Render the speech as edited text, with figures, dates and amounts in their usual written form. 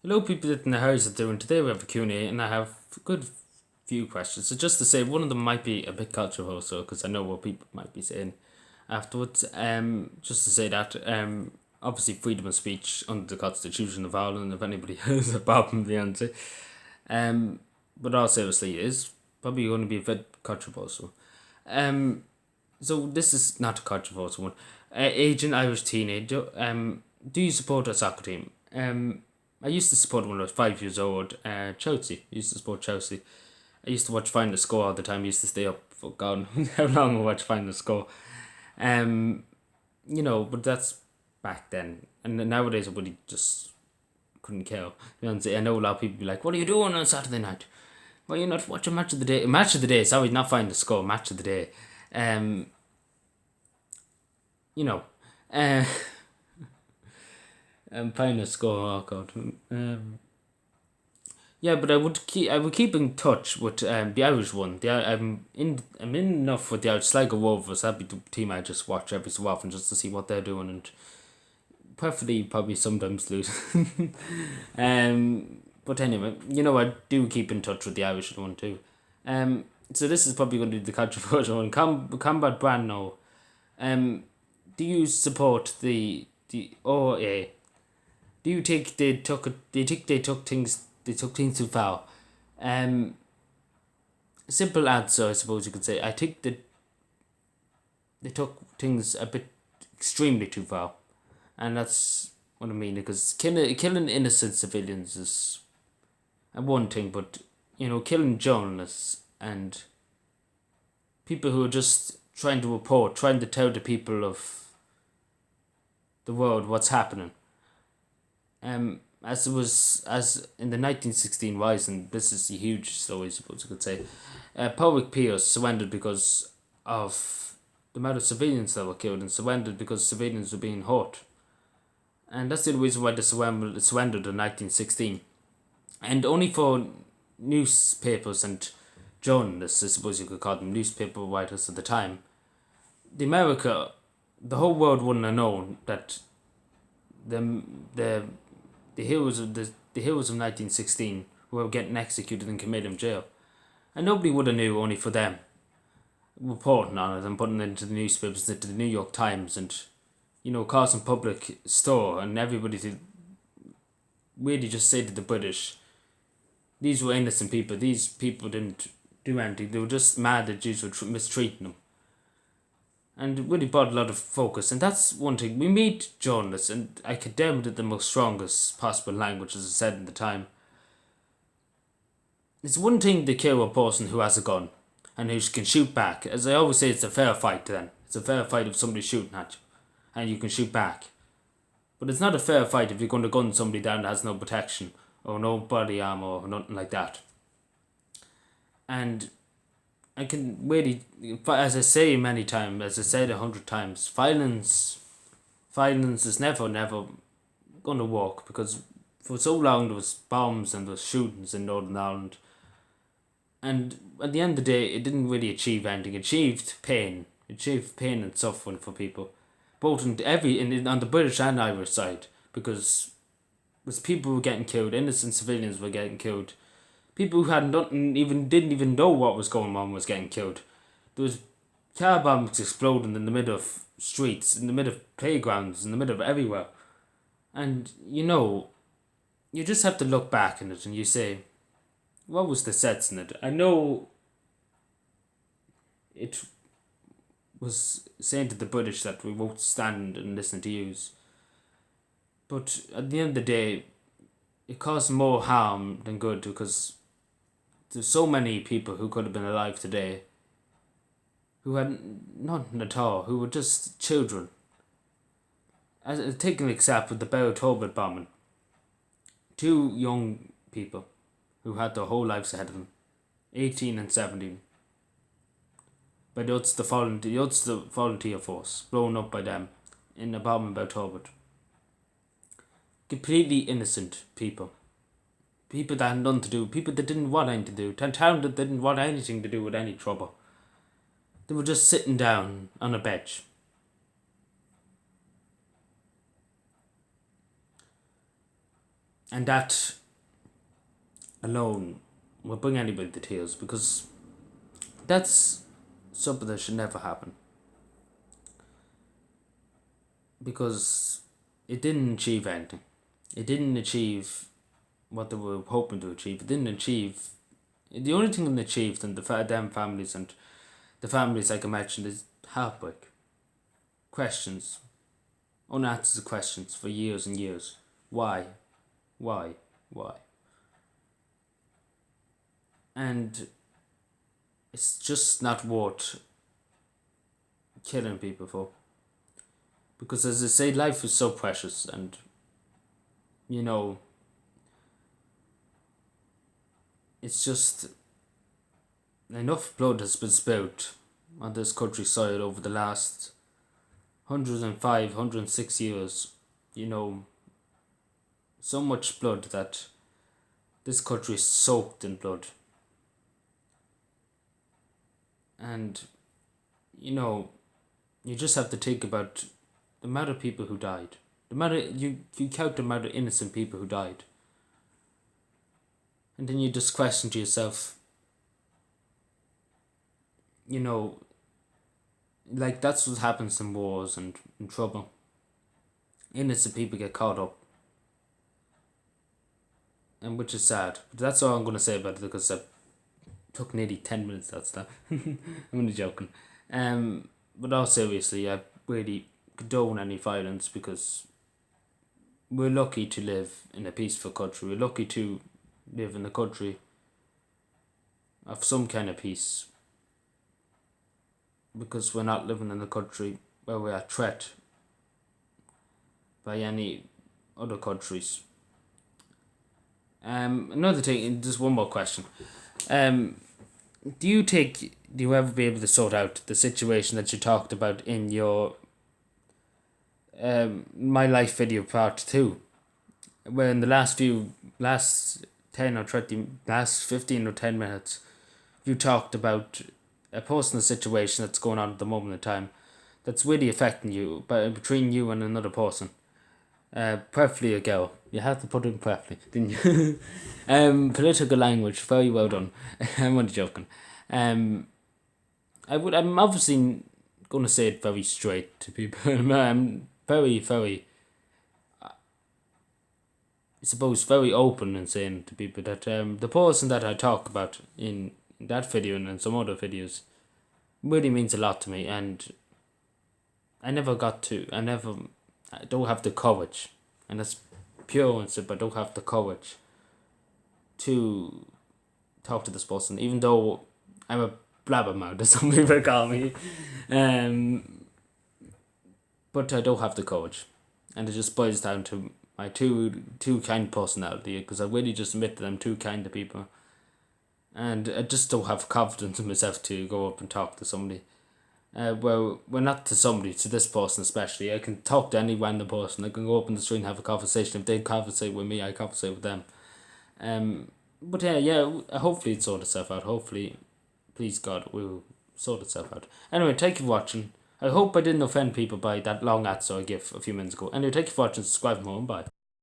Hello, people in the house are doing. Today we have a Q&A and I have a good few questions. So just to say, one of them might be a bit controversial because I know what people might be saying afterwards. Just to say that, obviously freedom of speech under the Constitution of Ireland, if anybody has a problem, the answer. Um, but all seriously, it is probably going to be a bit controversial. Um, so this is not a controversial one. Agent Irish teenager. Do you support a soccer team? I used to support when I was 5 years old. Chelsea. I used to support Chelsea. I used to watch Find the Score all the time. I used to stay up for God how long I watched Find the Score. Um, but that's back then. And nowadays I would just couldn't care. I know a lot of people be like, "What are you doing on Saturday night? Well, you're not watching Match of the Day. Match of the Day. Sorry, not Find the Score. Match of the Day. Um, you know, uh, I'm Find the Score. Oh God. Yeah, but I would keep in touch with the Irish one. I'm in enough with the Irish Sligo Rovers. That'd be the team I just watch every so often just to see what they're doing and preferably probably sometimes lose. But anyway, I do keep in touch with the Irish one too. So this is probably going to be the controversial one. Combat Brand no. Um, do you support the OA? Do you think they took it? Do you think they took things too far? Um, Simple answer, I suppose you could say. I think that they took things a bit extremely too far, and that's what I mean. Because killing innocent civilians is one thing, but killing journalists and people who are just trying to report, trying to tell the people of the world what's happening. As in the 1916 rising, this is a huge story, I suppose you could say. Public Pierce surrendered because of the amount of civilians that were killed, and surrendered because civilians were being hurt. And that's the reason why they surrendered in 1916. And only for newspapers and journalists, I suppose you could call them newspaper writers at the time, the America, the whole world wouldn't have known that the the the heroes of 1916 were getting executed in Camden jail, and nobody would have knew only for them reporting on it and putting it into the newspapers, into the New York Times, and causing public stir and everybody to really just say to the British, these were innocent people. These people didn't do anything. They were just mad that Jews were mistreating them. And it really brought a lot of focus. And that's one thing. We meet journalists, and I condemned it in the most strongest possible language, as I said in the time. It's one thing to kill a person who has a gun and who can shoot back. As I always say, it's a fair fight then. It's a fair fight if somebody's shooting at you and you can shoot back. But it's not a fair fight if you're going to gun somebody down that has no protection or no body armor or nothing like that. And I can really, as I say many times, as I said 100 times, violence is never going to work, because for so long there was bombs and there was shootings in Northern Ireland, and at the end of the day, it didn't really achieve anything. It achieved pain and suffering for people, both on the British and Irish side, because people were getting killed, innocent civilians were getting killed, people who had nothing, even didn't even know what was going on, was getting killed. There was car bombs exploding in the middle of streets, in the middle of playgrounds, in the middle of everywhere, and you just have to look back on it and you say, what was the sense in it? I know it was saying to the British that we won't stand and listen to yous, but at the end of the day, it caused more harm than good, because there's so many people who could have been alive today who had nothing at all, who were just children. Take an example, the Barrow Talbot bombing. Two young people who had their whole lives ahead of them, 18 and 17, by the volunteer force, blown up by them in a bomb in Barrow Talbot. Completely innocent people. People that had nothing to do, people that didn't want anything to do, town that didn't want anything to do with any trouble. They were just sitting down on a bench. And that alone will bring anybody to tears, because that's something that should never happen. Because it didn't achieve anything. It didn't achieve what they were hoping to achieve. It didn't achieve. The only thing it achieved, and them families and the families, like I mentioned, is heartbreak. Questions. Unanswered questions for years and years. Why? Why? Why? And it's just not worth killing people for. Because as I say, life is so precious, and you know, it's just enough blood has been spilled on this country's soil over the last 105, 106 years. You know, so much blood that this country is soaked in blood. And, you know, you just have to think about the amount of people who died. You count the amount of innocent people who died. And then you just question to yourself, you know, like that's what happens in wars and in trouble. Innocent people get caught up. And which is sad. But that's all I'm going to say about it, because it took nearly 10 minutes, that stuff. I'm only joking. But all seriously, I really condone any violence, because we're lucky to live in a peaceful country. We're lucky to live in a country of some kind of peace, because we're not living in a country where we are threatened by any other countries. Another thing, just one more question. Do you ever be able to sort out the situation that you talked about in your My Life video part 2, where in the last 15 or 10 minutes, you talked about a personal situation that's going on at the moment in time that's really affecting you, but between you and another person, preferably a girl. You have to put it in preferably, didn't you? Political language, very well done. I'm only joking. I'm obviously going to say it very straight to people. I'm very, I suppose, very open in saying to people that the person that I talk about in that video and in some other videos really means a lot to me, and I don't have the courage, and that's pure and simple. I don't have the courage to talk to this person, even though I'm a blabbermouth, as some people call me. But I don't have the courage, and it just boils down to my too kind personality, because I really just admit that I'm too kind to people, and I just don't have confidence in myself to go up and talk to somebody. Well, not to somebody, to this person especially. I can talk to any random person. I can go up in the street and have a conversation. If they conversate with me, I conversate with them. But hopefully it sort itself out. Hopefully, please God, we'll sort itself out. Anyway, thank you for watching. I hope I didn't offend people by that long answer I gave a few minutes ago. Anyway, thank you for watching. Subscribe for more, and bye.